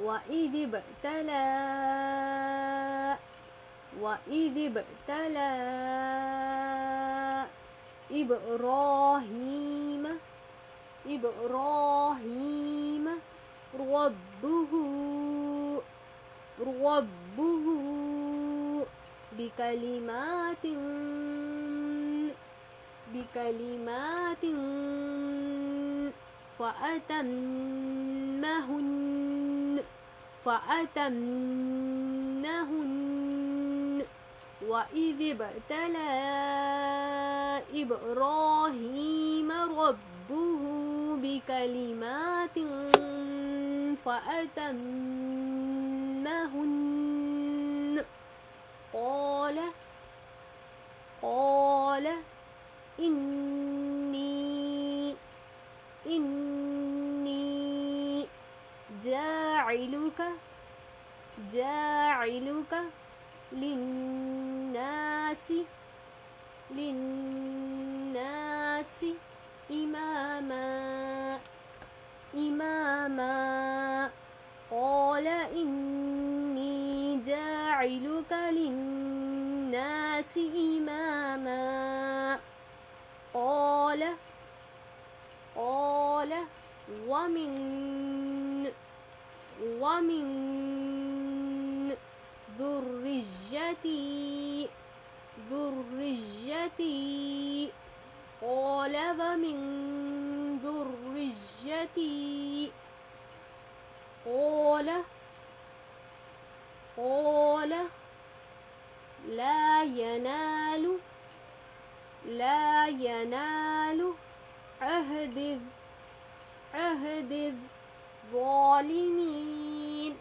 وإذ ابتلى إبراهيم ربه بكلمات فأتمهن وإذ ابتلى إبراهيم ربه بكلمات فأتمهن قال إني جاعلك للناس إماما. قال إني جاعلك للناس إماما. قال ومن ذريتي. قال ومن ذريتي. قال لا ينال عهد الظالمين.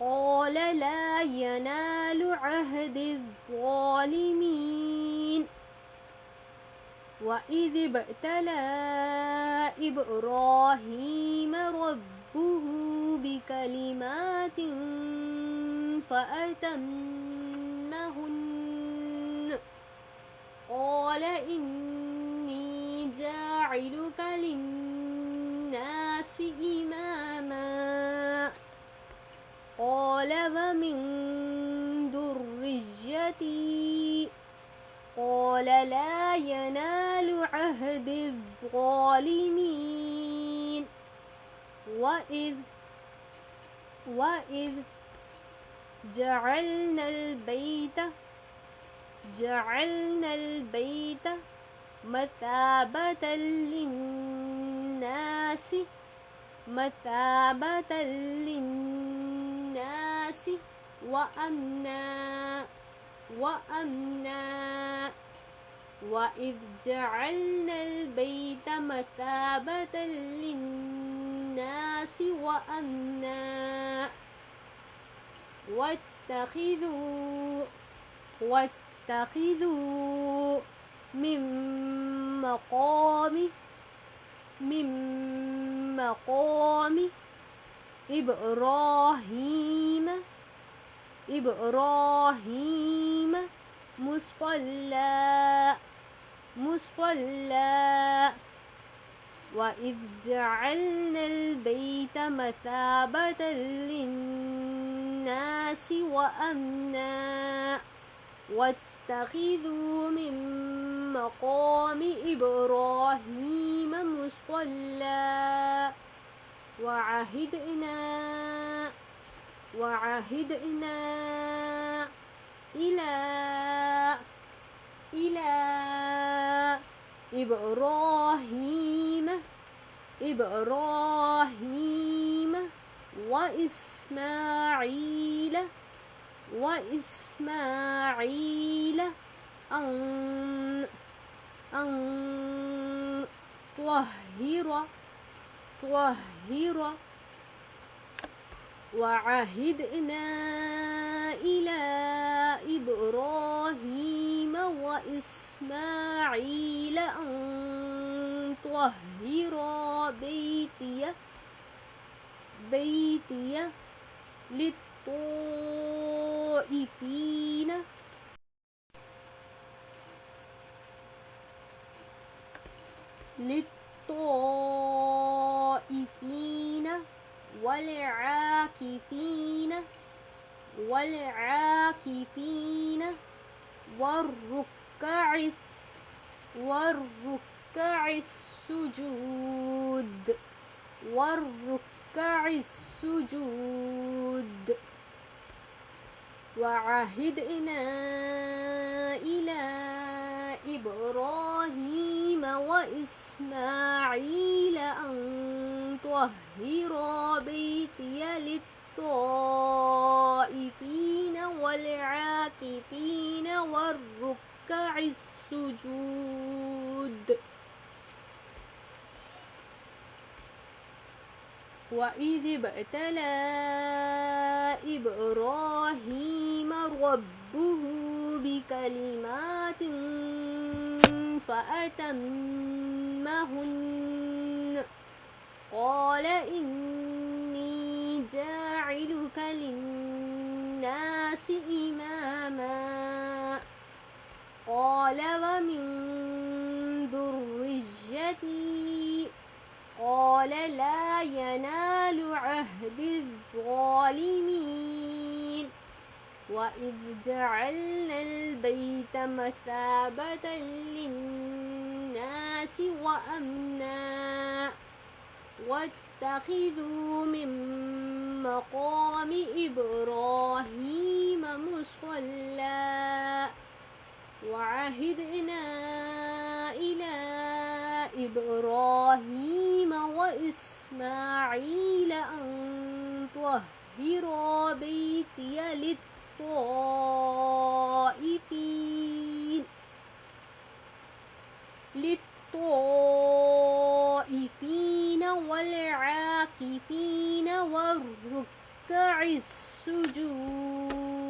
قال لا ينال عهد الظالمين. وإذ ابتلى إبراهيم ربه بكلمات فأتمهن قال إني جاعلك للناس إماما. قال ومن ذريتي. قال لا ينال عهد الظالمين. وإذ جعلنا البيت مثابة للناس وأمنا. وإذ جعلنا البيت مثابة للناس وأمنا واتخذوا من مقام إبراهيم مصلى. وإذ جعلنا البيت مثابة للناس وأمنا واتخذوا من مقام إبراهيم مصلى. وعهدنا إلى إبراهيم وإسماعيل أن طهر. وعهدنا إلى إبراهيم وإسماعيل أن طهر بيتي بيتي للطائفين والعاكفين والركع السجود. وعهدنا إلى إبراهيم وإسماعيل أن طهرا بيتي للطائفين والعاكفين والركع السجود. وإذ ابتلى إبراهيم ربه بكلمات فأتمهن قال إني جاعلك للناس إماما قال ومن ذريتي قال لا ينال عهد الظالمين. وإذ جعلنا البيت مثابة للناس وأمنا واتخذوا من مقام إبراهيم مصلى. وعهدنا إلى إبراهيم وإسماعيل أن طهرا بيتي للطائفين والعاكفين والركع السجود.